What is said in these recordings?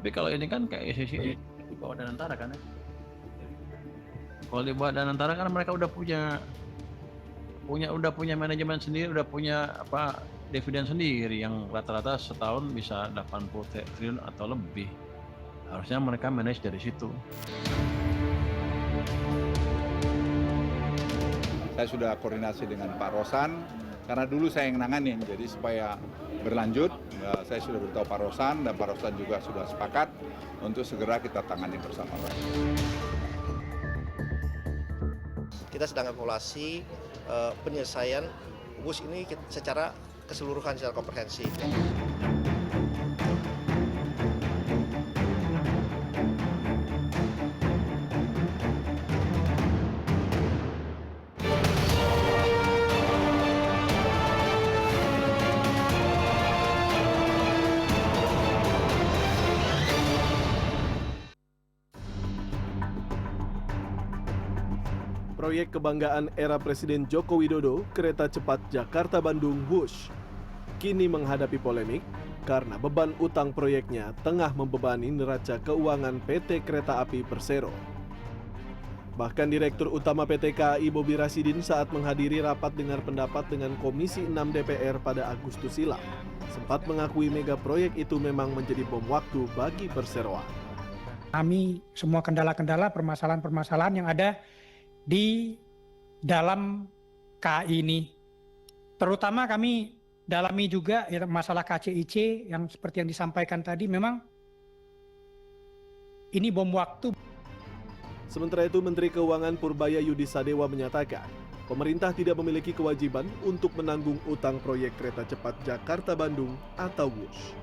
Tapi kalau ini kan kayak ICC di bawah Danantara kan ya. Kalau di bawah Danantara kan mereka udah punya manajemen sendiri, udah punya dividen sendiri yang rata-rata setahun bisa 80 triliun atau lebih. Harusnya mereka manage dari situ. Saya sudah koordinasi dengan Pak Rosan, karena dulu saya yang nanganin, jadi supaya berlanjut, saya sudah beritahu Pak Rosan, dan Pak Rosan juga sudah sepakat untuk segera kita tangani bersama. Kita sedang evaluasi penyelesaian WUS ini secara keseluruhan, secara komprehensif. Proyek kebanggaan era Presiden Joko Widodo, kereta cepat Jakarta-Bandung WUSH, kini menghadapi polemik karena beban utang proyeknya tengah membebani neraca keuangan PT Kereta Api Persero. Bahkan Direktur Utama PT KAI Bobi Rasidin saat menghadiri rapat dengar pendapat dengan Komisi 6 DPR pada Agustus silam, sempat mengakui mega proyek itu memang menjadi bom waktu bagi perseroan. Kami semua kendala-kendala, permasalahan-permasalahan yang ada di dalam KAI ini. Terutama kami dalami juga masalah KCIC yang seperti yang disampaikan tadi, memang ini bom waktu. Sementara itu Menteri Keuangan Purbaya Yudi Sadewa menyatakan, pemerintah tidak memiliki kewajiban untuk menanggung utang proyek kereta cepat Jakarta-Bandung atau WUSH.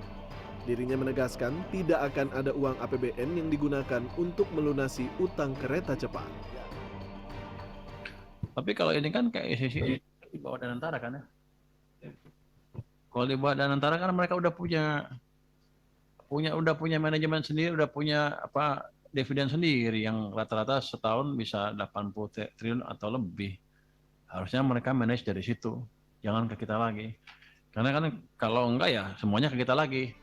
Dirinya menegaskan tidak akan ada uang APBN yang digunakan untuk melunasi utang kereta cepat. Tapi kalau ini kan kayak ICC di bawah Danantara kan ya. Kalau di bawah Danantara kan mereka udah punya manajemen sendiri, udah punya dividen sendiri yang rata-rata setahun bisa 80 triliun atau lebih. Harusnya mereka manage dari situ, jangan ke kita lagi. Karena kan kalau enggak ya semuanya ke kita lagi.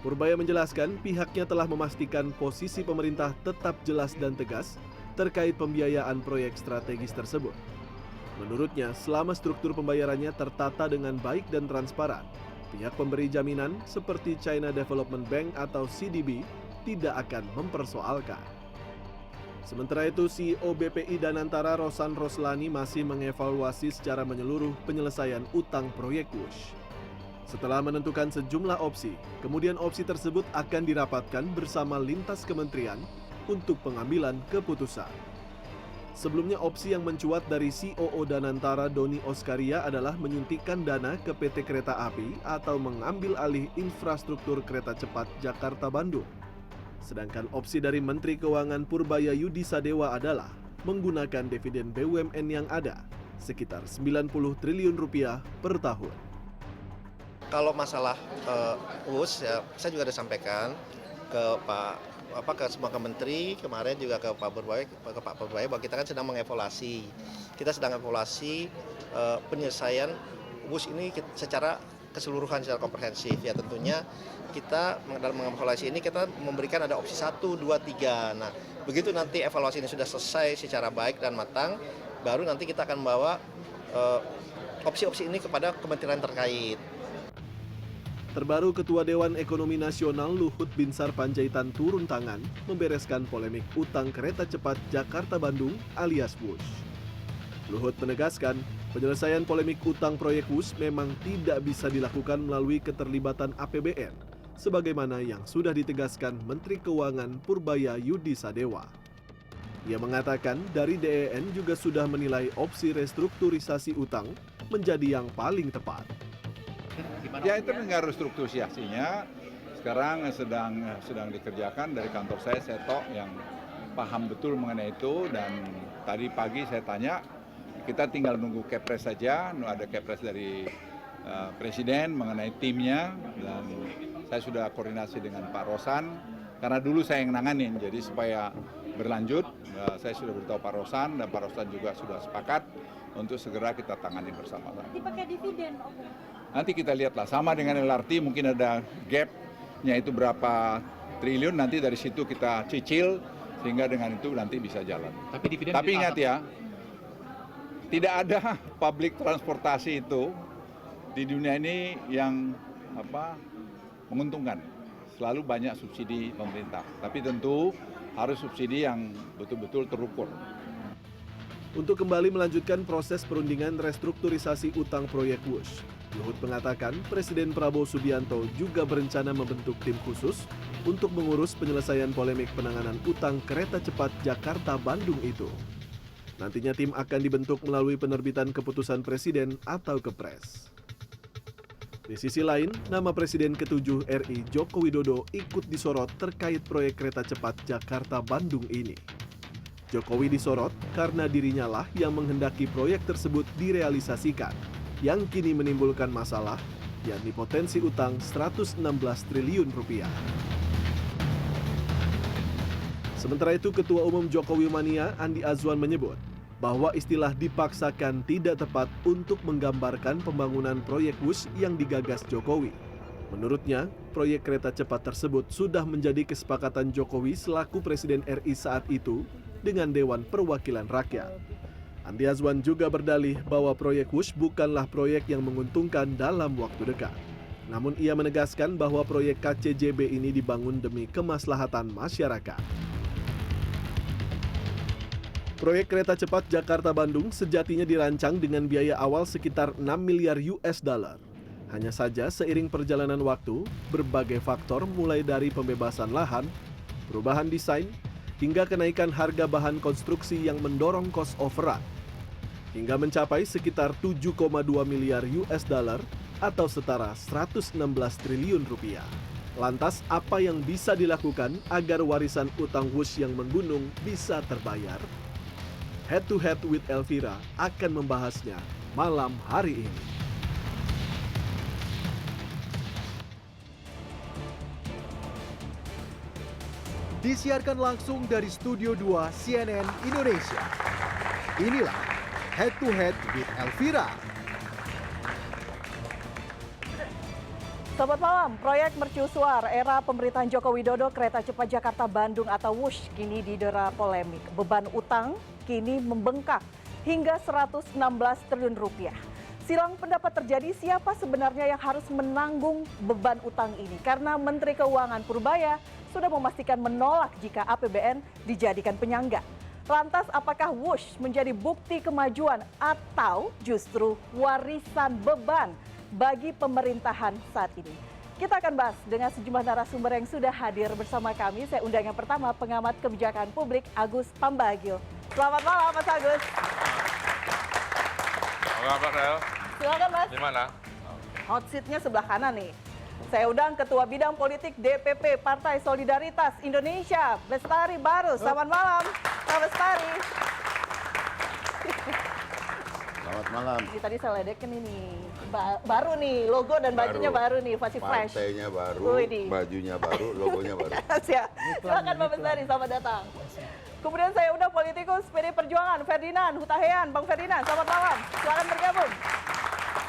Purbaya menjelaskan pihaknya telah memastikan posisi pemerintah tetap jelas dan tegas terkait pembiayaan proyek strategis tersebut. Menurutnya, selama struktur pembayarannya tertata dengan baik dan transparan, pihak pemberi jaminan seperti China Development Bank atau CDB tidak akan mempersoalkan. Sementara itu, CEO BPI Danantara Rosan Roslani masih mengevaluasi secara menyeluruh penyelesaian utang proyek WUSH. Setelah menentukan sejumlah opsi, kemudian opsi tersebut akan dirapatkan bersama lintas kementerian untuk pengambilan keputusan. Sebelumnya opsi yang mencuat dari COO Danantara Doni Oskaria adalah menyuntikkan dana ke PT Kereta Api atau mengambil alih infrastruktur kereta cepat Jakarta-Bandung. Sedangkan opsi dari Menteri Keuangan Purbaya Yudi Sadewa adalah menggunakan dividen BUMN yang ada, sekitar 90 triliun rupiah per tahun. Kalau masalah WUS, ya, saya juga sudah sampaikan ke ke semua menteri, kemarin juga ke Pak Purbaya bahwa kita kan sedang mengevaluasi. Kita sedang evaluasi penyelesaian WUS ini secara keseluruhan, secara komprehensif. Ya tentunya kita dalam mengevaluasi ini kita memberikan ada opsi 1, 2, 3. Nah, begitu nanti evaluasi ini sudah selesai secara baik dan matang, baru nanti kita akan membawa opsi-opsi ini kepada kementerian terkait. Terbaru Ketua Dewan Ekonomi Nasional Luhut Binsar Panjaitan turun tangan membereskan polemik utang kereta cepat Jakarta-Bandung alias WUSH. Luhut menegaskan, penyelesaian polemik utang proyek WUSH memang tidak bisa dilakukan melalui keterlibatan APBN, sebagaimana yang sudah ditegaskan Menteri Keuangan Purbaya Yudi Sadewa. Ia mengatakan dari DEN juga sudah menilai opsi restrukturisasi utang menjadi yang paling tepat. Ya itu dengan restrukturisasinya sekarang sedang dikerjakan dari kantor saya Seto yang paham betul mengenai itu, dan tadi pagi saya tanya, kita tinggal nunggu kepres saja, ada kepres dari Presiden mengenai timnya, dan saya sudah koordinasi dengan Pak Rosan, karena dulu saya yang nanganin, jadi supaya berlanjut, saya sudah beritahu Pak Rosan, dan Pak Rosan juga sudah sepakat untuk segera kita tangani bersama-sama. Dipakai dividen, Nanti kita lihatlah, sama dengan LRT mungkin ada gap Investasinya itu berapa triliun, nanti dari situ kita cicil sehingga dengan itu nanti bisa jalan. Tapi ingat ya, tidak ada public transportasi itu di dunia ini yang menguntungkan. Selalu banyak subsidi pemerintah, tapi tentu harus subsidi yang betul-betul terukur. Untuk kembali melanjutkan proses perundingan restrukturisasi utang proyek WUSH, Luhut mengatakan Presiden Prabowo Subianto juga berencana membentuk tim khusus untuk mengurus penyelesaian polemik penanganan utang kereta cepat Jakarta-Bandung itu. Nantinya tim akan dibentuk melalui penerbitan keputusan Presiden atau Kepres. Di sisi lain, nama Presiden ke-7 RI Joko Widodo ikut disorot terkait proyek kereta cepat Jakarta-Bandung ini. Jokowi disorot karena dirinya lah yang menghendaki proyek tersebut direalisasikan, yang kini menimbulkan masalah, yakni potensi utang 116 triliun rupiah. Sementara itu, Ketua Umum Jokowi Mania Andi Azwan menyebut bahwa istilah dipaksakan tidak tepat untuk menggambarkan pembangunan proyek WUSH yang digagas Jokowi. Menurutnya, proyek kereta cepat tersebut sudah menjadi kesepakatan Jokowi selaku Presiden RI saat itu dengan Dewan Perwakilan Rakyat. Andi Azwan juga berdalih bahwa proyek WUSH bukanlah proyek yang menguntungkan dalam waktu dekat. Namun ia menegaskan bahwa proyek KCJB ini dibangun demi kemaslahatan masyarakat. Proyek kereta cepat Jakarta-Bandung sejatinya dirancang dengan biaya awal sekitar 6 miliar US dollar. Hanya saja seiring perjalanan waktu, berbagai faktor mulai dari pembebasan lahan, perubahan desain, hingga kenaikan harga bahan konstruksi yang mendorong cost of run, hingga mencapai sekitar 7,2 miliar US dollar atau setara 116 triliun rupiah. Lantas apa yang bisa dilakukan agar warisan utang WUSH yang menggunung bisa terbayar? Head to Head with Elvira akan membahasnya malam hari ini. Disiarkan langsung dari Studio 2 CNN Indonesia. Inilah Head to Head with Elvira. Selamat malam, proyek mercusuar era pemerintahan Joko Widodo kereta cepat Jakarta-Bandung atau WUSH kini didera polemik. Beban utang kini membengkak hingga 116 triliun rupiah. Silang pendapat terjadi siapa sebenarnya yang harus menanggung beban utang ini. Karena Menteri Keuangan Purbaya sudah memastikan menolak jika APBN dijadikan penyangga. Lantas apakah WUSH menjadi bukti kemajuan atau justru warisan beban bagi pemerintahan saat ini? Kita akan bahas dengan sejumlah narasumber yang sudah hadir bersama kami. Saya undang yang pertama, pengamat kebijakan publik Agus Pambagio. Selamat malam Mas Agus. Selamat Rel. Silakan Mas. Gimana? Hot seat-nya sebelah kanan nih. Saya undang Ketua Bidang Politik DPP Partai Solidaritas Indonesia, Bestari Barus. Selamat malam, Pak Bestari. Selamat malam. Ini tadi saya ledekin ini. Baru nih, logo dan bajunya baru nih, masih fresh. Partainya baru, Widih. bajunya baru, logonya baru. Siap. Silakan Pak Bestari, selamat datang. Kemudian saya undang politikus PD Perjuangan, Ferdinand Hutahian. Bang Ferdinand, selamat malam. Silakan bergabung.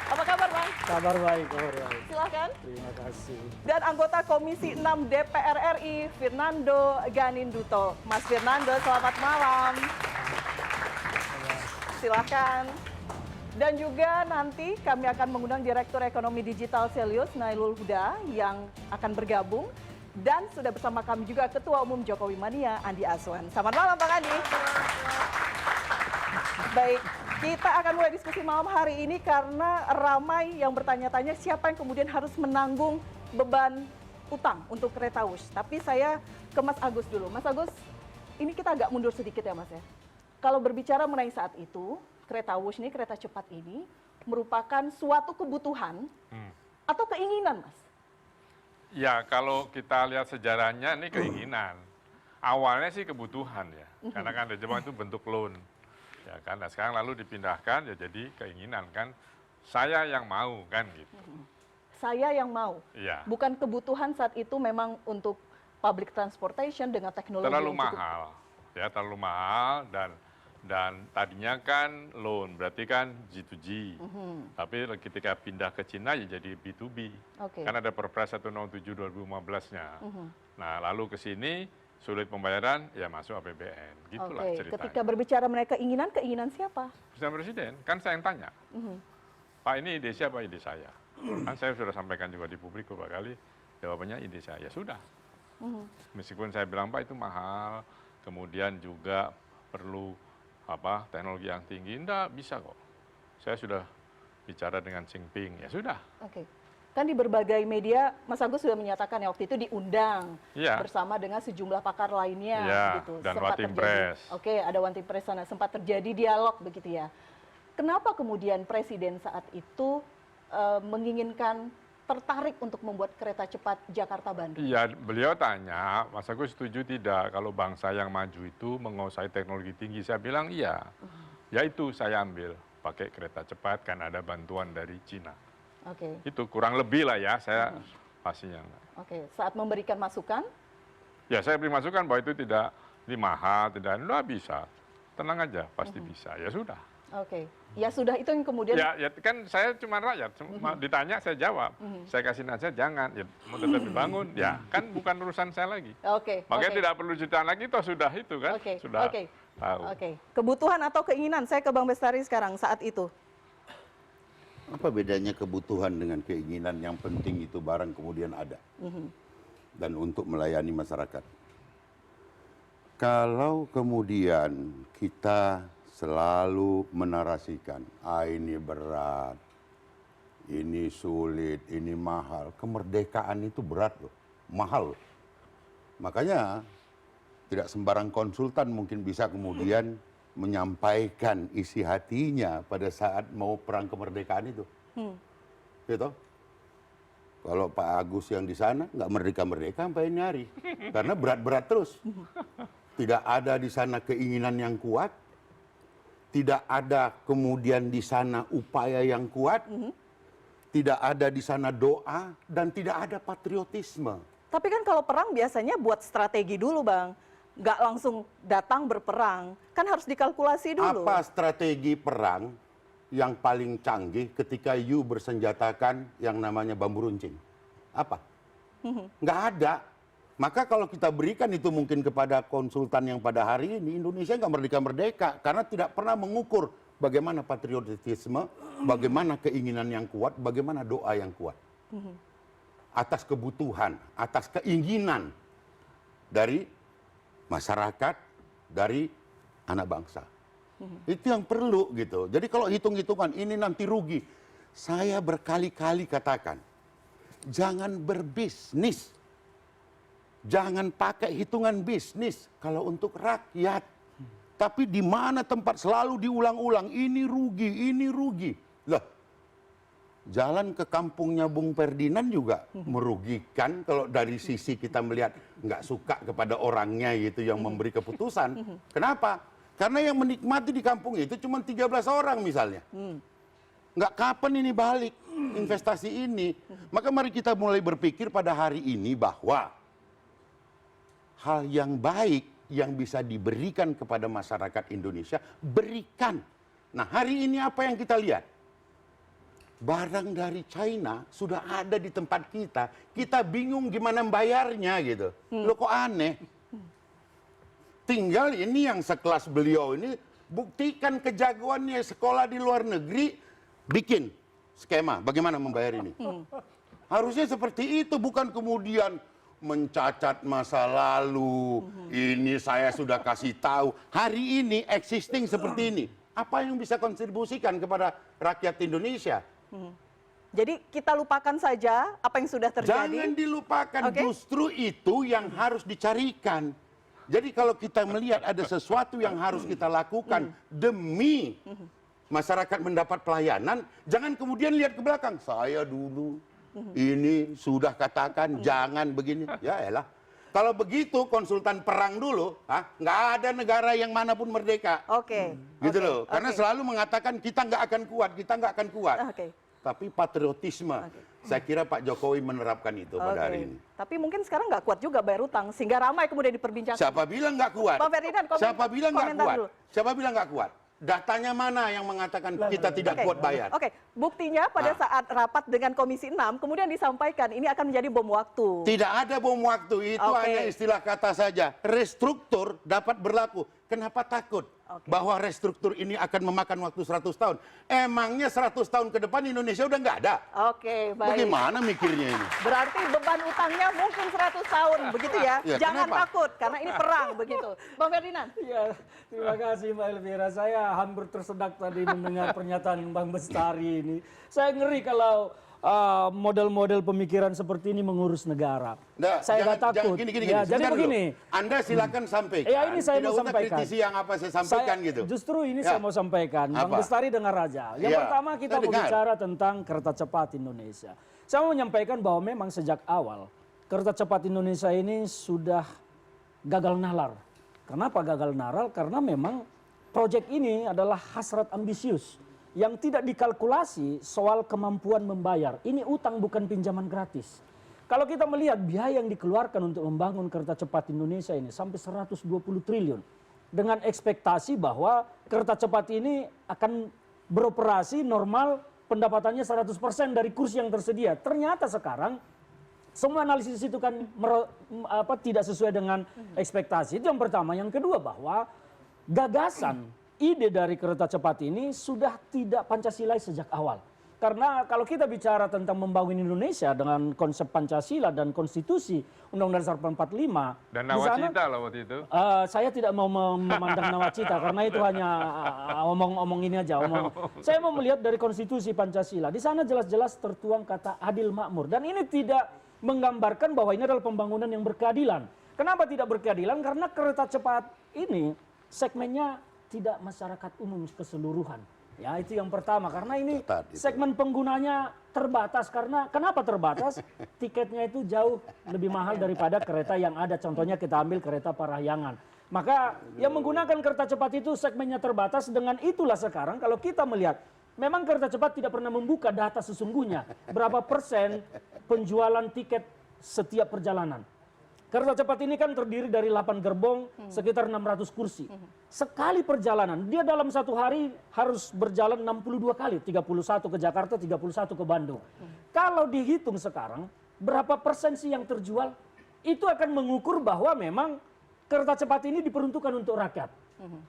Apa kabar Bang? Kabar baik, kabar baik. Silakan. Terima kasih. Dan anggota Komisi 6 DPR RI, Fernando Ganinduto. Mas Fernando, selamat malam. Silakan. Dan juga nanti kami akan mengundang Direktur Ekonomi Digital Selius, Nailul Huda, yang akan bergabung. Dan sudah bersama kami juga Ketua Umum Jokowi Mania, Andi Azwan. Selamat malam Bang Andi. Baik, kita akan mulai diskusi malam hari ini karena ramai yang bertanya-tanya siapa yang kemudian harus menanggung beban utang untuk kereta WUSH. Tapi saya ke Mas Agus dulu. Mas Agus, ini kita agak mundur sedikit ya Mas ya. Kalau berbicara mengenai saat itu, kereta WUSH ini, kereta cepat ini merupakan suatu kebutuhan atau keinginan Mas? Ya, kalau kita lihat sejarahnya ini keinginan. Awalnya sih kebutuhan ya. Karena kan di Jepang itu bentuk loan. Ya kan, nah sekarang lalu dipindahkan ya jadi keinginan kan. Saya yang mau kan gitu. Saya yang mau. Iya. Bukan kebutuhan saat itu memang untuk public transportation dengan teknologi Terlalu yang cukup. mahal. Ya, terlalu mahal dan Dan tadinya kan loan, berarti kan G2G. Tapi ketika pindah ke Cina ya jadi B2B. Kan ada Perpres 107 2015-nya. Nah, lalu ke sini sulit pembayaran, ya masuk APBN. Gitulah ceritanya. Ketika berbicara mengenai keinginan siapa? Presiden, kan saya yang tanya. Pak, ini ide siapa? Ide saya. Kan saya sudah sampaikan juga di publik beberapa kali, jawabannya ide saya. Ya sudah. Meskipun saya bilang, Pak, itu mahal, kemudian juga perlu teknologi yang tinggi, enggak bisa kok. Saya sudah bicara dengan Xi Jinping, ya sudah. Kan di berbagai media, Mas Agus sudah menyatakan ya waktu itu diundang bersama dengan sejumlah pakar lainnya, gitu. Dan sempat One Team Press. Ada One Team Press sana, sempat terjadi dialog begitu ya. Kenapa kemudian Presiden saat itu menginginkan tertarik untuk membuat kereta cepat Jakarta-Bandung? Iya, beliau tanya, Mas Agus setuju tidak kalau bangsa yang maju itu menguasai teknologi tinggi? Saya bilang iya. Ya itu saya ambil, pakai kereta cepat kan ada bantuan dari Cina. Itu kurang lebih lah ya, saya pastinya. Saat memberikan masukan? Ya saya beri masukan bahwa itu tidak mahal, tidak bisa. Tenang aja, pasti bisa. Ya sudah. Ya sudah, itu yang kemudian... Ya kan saya cuma rakyat, ditanya saya jawab. Saya kasih nasihat, jangan. Ya, mau tetap dibangun, ya kan bukan urusan saya lagi. Makanya tidak perlu jutaan lagi, toh sudah itu kan. Sudah tahu. Kebutuhan atau keinginan, saya ke Bang Bestari sekarang saat itu. Apa bedanya kebutuhan dengan keinginan? Yang penting itu barang kemudian ada. Dan untuk melayani masyarakat. Kalau kemudian kita selalu menarasikan, ini berat, ini sulit, ini mahal. Kemerdekaan itu berat loh, mahal loh. Makanya tidak sembarang konsultan mungkin bisa kemudian menyampaikan isi hatinya pada saat mau perang kemerdekaan itu. Gitu. Kalau Pak Agus yang di sana nggak merdeka-merdeka sampai ini hari. Karena berat-berat terus. Tidak ada di sana keinginan yang kuat. Tidak ada kemudian di sana upaya yang kuat, tidak ada di sana doa, dan tidak ada patriotisme. Tapi kan kalau perang biasanya buat strategi dulu, Bang. Nggak langsung datang berperang. Kan harus dikalkulasi dulu. Apa strategi perang yang paling canggih ketika you bersenjatakan yang namanya bambu runcing? Apa? Nggak ada. Maka kalau kita berikan itu mungkin kepada konsultan yang pada hari ini, Indonesia nggak merdeka-merdeka. Karena tidak pernah mengukur bagaimana patriotisme, bagaimana keinginan yang kuat, bagaimana doa yang kuat. Atas kebutuhan, atas keinginan dari masyarakat, dari anak bangsa. Itu yang perlu gitu. Jadi kalau hitung-hitungan ini nanti rugi. Saya berkali-kali katakan, jangan berbisnis. Jangan pakai hitungan bisnis kalau untuk rakyat. Tapi di mana tempat selalu diulang-ulang, ini rugi. Loh, jalan ke kampungnya Bung Ferdinand juga merugikan kalau dari sisi kita melihat nggak suka kepada orangnya gitu yang memberi keputusan. Kenapa? Karena yang menikmati di kampung itu cuma 13 orang misalnya. Nggak kapan ini balik investasi ini. Maka mari kita mulai berpikir pada hari ini bahwa hal yang baik yang bisa diberikan kepada masyarakat Indonesia, berikan. Nah hari ini apa yang kita lihat? Barang dari China sudah ada di tempat kita bingung gimana membayarnya gitu. Loh kok aneh? Tinggal ini yang sekelas beliau ini, buktikan kejagoannya sekolah di luar negeri, bikin skema bagaimana membayar ini. Harusnya seperti itu, bukan kemudian mencacat masa lalu, ini saya sudah kasih tahu. Hari ini existing seperti ini. Apa yang bisa kontribusikan kepada rakyat Indonesia? Jadi kita lupakan saja apa yang sudah terjadi. Jangan dilupakan, justru itu yang harus dicarikan. Jadi kalau kita melihat ada sesuatu yang harus kita lakukan demi masyarakat mendapat pelayanan, jangan kemudian lihat ke belakang. Saya dulu ini sudah katakan jangan begini. Ya elah. Kalau begitu konsultan perang dulu, nggak ada negara yang manapun merdeka. Gitu loh. Karena selalu mengatakan kita nggak akan kuat, kita nggak akan kuat. tapi patriotisme. Saya kira Pak Jokowi menerapkan itu pada hari ini. Tapi mungkin sekarang nggak kuat juga bayar utang, sehingga ramai kemudian diperbincangkan. Siapa bilang nggak kuat? Bang Ferdinand, Siapa bilang nggak komentar kuat? dulu. Siapa bilang nggak kuat? Datanya mana yang mengatakan kita tidak kuat bayar? Oke, buktinya pada saat rapat dengan Komisi 6, kemudian disampaikan ini akan menjadi bom waktu. Tidak ada bom waktu, itu hanya istilah kata saja. Restruktur dapat berlaku. Kenapa takut bahwa restruktur ini akan memakan waktu 100 tahun? Emangnya 100 tahun ke depan Indonesia udah nggak ada? Oke, baik. Bagaimana mikirnya ini? Berarti beban utangnya mungkin 100 tahun, begitu ya? Ya, Jangan kenapa? takut, karena ini perang, begitu. Bang Ferdinand? Ya, terima kasih Mbak Elvira. Saya hampir tersedak tadi mendengar pernyataan Bang Bestari ini. Saya ngeri kalau model-model pemikiran seperti ini mengurus negara. Nah, Saya nggak takut. Gini, Ya, jadi sebentar begini. dulu. Anda silakan sampaikan. Ya, ini saya Tidak mau usah sampaikan. kritisi yang apa saya sampaikan gitu. Justru ini Ya. saya mau sampaikan. Bang Apa? Bestari dengar aja. Yang Ya, pertama kita saya mau dengar. bicara tentang kereta cepat Indonesia. Saya mau menyampaikan bahwa memang sejak awal kereta cepat Indonesia ini sudah gagal nalar. Kenapa gagal nalar? Karena memang proyek ini adalah hasrat ambisius yang tidak dikalkulasi soal kemampuan membayar. Ini utang bukan pinjaman gratis. Kalau kita melihat biaya yang dikeluarkan untuk membangun kereta cepat Indonesia ini sampai 120 triliun. Dengan ekspektasi bahwa kereta cepat ini akan beroperasi normal, pendapatannya 100% dari kursi yang tersedia. Ternyata sekarang semua analisis itu kan tidak sesuai dengan ekspektasi. Itu yang pertama. Yang kedua bahwa gagasan ide dari kereta cepat ini sudah tidak Pancasilais sejak awal. Karena kalau kita bicara tentang membangun Indonesia dengan konsep Pancasila dan konstitusi Undang-Undang Dasar 45. Dan nawacita lah waktu itu. Saya tidak mau memandang nawacita karena itu hanya omong-omong ini aja. Saya mau melihat dari konstitusi Pancasila. Di sana jelas-jelas tertuang kata adil makmur. Dan ini tidak menggambarkan bahwa ini adalah pembangunan yang berkeadilan. Kenapa tidak berkeadilan? Karena kereta cepat ini segmennya tidak masyarakat umum keseluruhan. Ya, itu yang pertama. Karena ini segmen penggunanya terbatas. Kenapa terbatas? Tiketnya itu jauh lebih mahal daripada kereta yang ada. Contohnya kita ambil kereta Parahyangan. Maka yang menggunakan kereta cepat itu segmennya terbatas. Dengan itulah sekarang kalau kita melihat, memang kereta cepat tidak pernah membuka data sesungguhnya. Berapa persen penjualan tiket setiap perjalanan. Kereta cepat ini kan terdiri dari 8 gerbong, sekitar 600 kursi. Sekali perjalanan, dia dalam satu hari harus berjalan 62 kali. 31 ke Jakarta, 31 ke Bandung. Kalau dihitung sekarang, berapa persen sih yang terjual? Itu akan mengukur bahwa memang kereta cepat ini diperuntukkan untuk rakyat.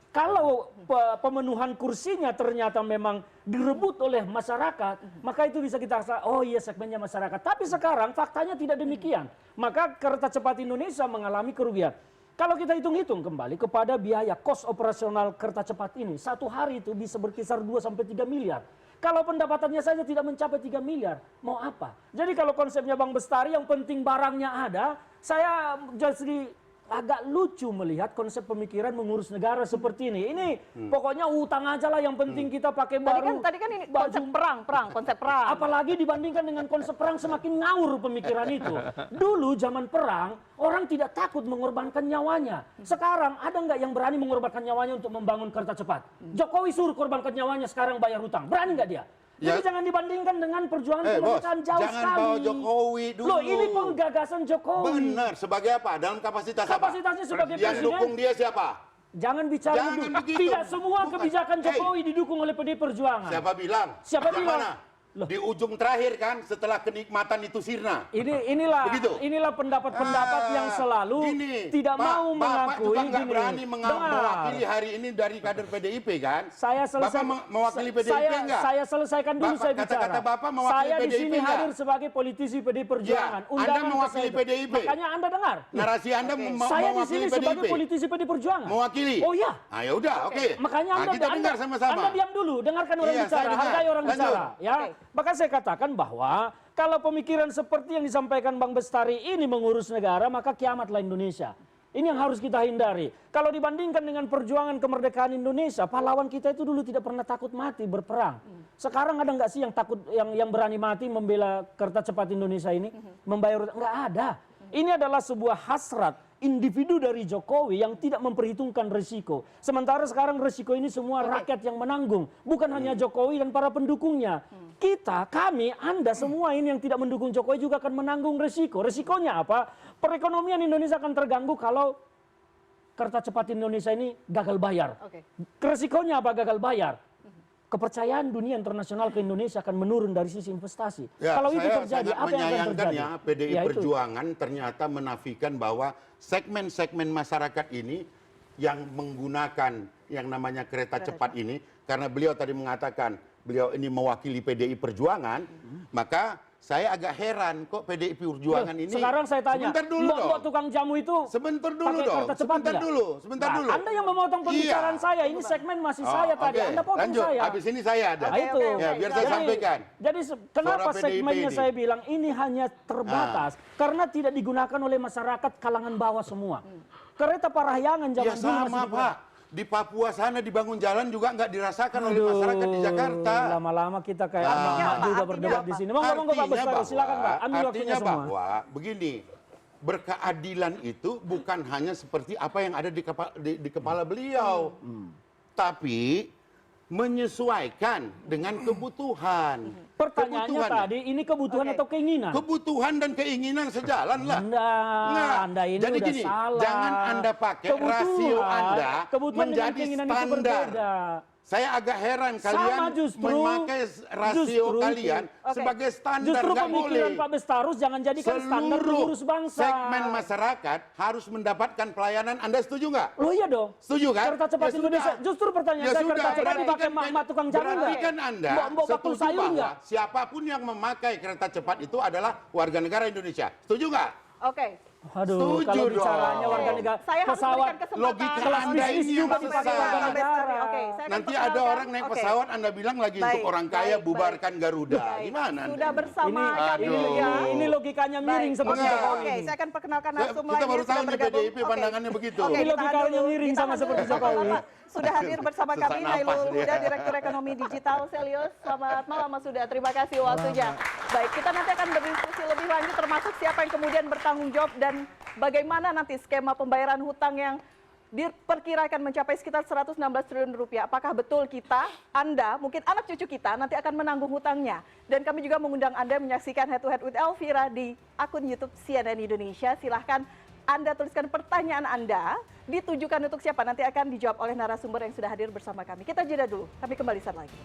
Kalau pemenuhan kursinya ternyata memang direbut oleh masyarakat, maka itu bisa kita rasa, oh iya segmennya masyarakat. Tapi sekarang faktanya tidak demikian. Maka kereta cepat Indonesia mengalami kerugian. Kalau kita hitung-hitung kembali kepada biaya kos operasional kereta cepat ini, satu hari itu bisa berkisar 2-3 miliar. Kalau pendapatannya saja tidak mencapai 3 miliar, mau apa? Jadi kalau konsepnya Bang Bestari yang penting barangnya ada, saya jadi agak lucu melihat konsep pemikiran mengurus negara seperti ini. Ini pokoknya utang aja lah yang penting kita pakai baru. Tadi kan ini konsep perang, konsep perang. Apalagi dibandingkan dengan konsep perang semakin ngawur pemikiran itu. Dulu zaman perang orang tidak takut mengorbankan nyawanya. Sekarang ada nggak yang berani mengorbankan nyawanya untuk membangun kereta cepat? Jokowi suruh korbankan nyawanya sekarang bayar hutang. Berani nggak dia? Jadi jangan dibandingkan dengan perjuangan kemerdekaan jauh jangan sekali. bawa Jokowi dulu. Loh, ini penggagasan Jokowi. Benar, sebagai apa? Dalam kapasitas apa? Kapasitasnya sebagai Yang presiden. dukung dia siapa? Jangan bicara Jangan dulu. begitu. Tidak semua Bukan. kebijakan Jokowi didukung oleh PD Perjuangan. Siapa bilang? Siapa Yang bilang? mana? Di ujung terakhir kan, setelah kenikmatan itu sirna. Inilah pendapat-pendapat yang selalu tidak mau mengakui. Bapak juga nggak berani mewakili hari ini dari kader PDIP kan? Saya selesai. Bapak mewakili PDIP enggak? Saya selesaikan dulu saya bicara. Kata-kata Bapak mewakili saya PDIP di sini enggak? hadir sebagai politisi PD Perjuangan. Ya, Anda mewakili PDIP. Makanya Anda dengar. Narasi Anda Saya di mewakili sini sebagai PDIP. politisi PD Perjuangan. Mewakili? Oh iya. Ah, ya udah, oke. Makanya kita dengar sama-sama. Anda diam dulu, dengarkan orang Iya, bicara, saya dengar. hargai orang Lanjut. bicara. Ya, maka saya katakan bahwa kalau pemikiran seperti yang disampaikan Bang Bestari ini mengurus negara, maka kiamatlah Indonesia. Ini yang harus kita hindari. Kalau dibandingkan dengan perjuangan kemerdekaan Indonesia, pahlawan kita itu dulu tidak pernah takut mati berperang. Sekarang ada nggak sih yang takut, yang berani mati membela kereta cepat Indonesia ini, membayar? Nggak ada. Ini adalah sebuah hasrat individu dari Jokowi yang tidak memperhitungkan risiko. Sementara sekarang risiko ini semua rakyat yang menanggung, bukan hanya Jokowi dan para pendukungnya. Kita, kami, Anda semua ini yang tidak mendukung Jokowi juga akan menanggung risiko. Risikonya apa? Perekonomian Indonesia akan terganggu kalau kereta cepat Indonesia ini gagal bayar. Risikonya apa gagal bayar? Kepercayaan dunia internasional ke Indonesia akan menurun dari sisi investasi. Ya, kalau itu saya terjadi, sangat apa yang akan terjadi? menyayangkan ya PDI Ya, itu. Perjuangan ternyata menafikan bahwa segmen-segmen masyarakat ini yang menggunakan yang namanya kereta cepat ini, karena beliau tadi mengatakan beliau ini mewakili PDI Perjuangan, maka saya agak heran kok PDI Perjuangan ini. Sekarang saya tanya, sebentar dulu dong. mbok tukang jamu itu Sebentar dulu pakai dong. kereta cepat Sebentar tidak? dulu. Sebentar Nah, dulu. Anda yang memotong pembicaraan saya. Ini segmen masih saya tadi. oke. Anda potong Lanjut. saya. Habis ini saya ada. Nah, itu. Ya, biar saya sampaikan. Jadi kenapa Suara PDIP segmennya ini. saya bilang ini hanya terbatas karena tidak digunakan oleh masyarakat kalangan bawah semua. Kereta Parahyangan zaman Ya dulu sama masih Pak. Di Papua sana dibangun jalan juga nggak dirasakan oleh masyarakat di Jakarta. Lama-lama kita kayak Artinya emak-emak apa? juga Artinya berdebat apa? di sini. Monggo Pak Bestari, silakan Pak. Ambil waktunya semua. Bahwa begini, berkeadilan itu bukan hanya seperti apa yang ada di kepala beliau, tapi menyesuaikan dengan kebutuhan. Pertanyaannya Kebutuhan. tadi, ini kebutuhan atau keinginan? Kebutuhan dan keinginan sejalan lah. Nggak, Anda ini Jadi udah gini, salah. jangan Anda pakai Kebutuhan- rasio Anda kebutuhan dengan menjadi keinginan itu standar. berbeda. Saya agak heran Sama kalian justru- memakai rasio justru- kalian sebagai standar, Justru nggak boleh. pemikiran Pak Bestarus jangan jadikan standar Seluruh pengurus bangsa. segmen masyarakat harus mendapatkan pelayanan. Anda setuju nggak? Loh iya dong. Setuju kan? Kereta cepat Ya Indonesia. sudah. Justru pertanyaan Ya saya, sudah, kereta cepat berarti dipakai kan- mak tukang jamu berarti nggak? kan Anda Mbok bakul setuju sayur bahwa nggak? siapapun yang memakai kereta cepat itu adalah warga negara Indonesia. Setuju nggak? Oke. Aduh, Setuju kalau dong. bicaranya warga negara, Saya harus pesawat berikan kesempatan. Logika kelas Anda bisnis ini juga yang dipakai sesat. warga negara. Oke, saya akan Nanti ada perkenalkan. orang naik Oke. pesawat Anda bilang lagi untuk Baik, orang kaya baik, bubarkan Garuda. Baik. Gimana? Anda Sudah ini? bersama Ini- kami Aduh. ya. Ini logikanya miring Baik. seperti Oke, Jokowi oke, ini. saya akan perkenalkan Kita narsum baru lainnya tahu sudah nih bergabung. PDIP pandangannya begitu. Oke, Ini ditahan logikanya dulu, miring ditahan sama dulu. seperti Jokowi. Bapak-bapak, sudah hadir bersama Sesak kami napas Nailul dia. Huda, Direktur Ekonomi Digital Selius. Selamat malam Mas Huda, terima kasih waktunya. Baik, kita nanti akan berdiskusi lebih lanjut termasuk siapa yang kemudian bertanggung jawab dan bagaimana nanti skema pembayaran hutang yang diperkirakan mencapai sekitar 116 triliun rupiah. Apakah betul kita, Anda, mungkin anak cucu kita nanti akan menanggung hutangnya. Dan kami juga mengundang Anda menyaksikan Head to Head with Elvira di akun YouTube CNN Indonesia. Silahkan Anda tuliskan pertanyaan Anda, ditujukan untuk siapa, nanti akan dijawab oleh narasumber yang sudah hadir bersama kami. Kita jeda dulu, kami kembali saat lagi.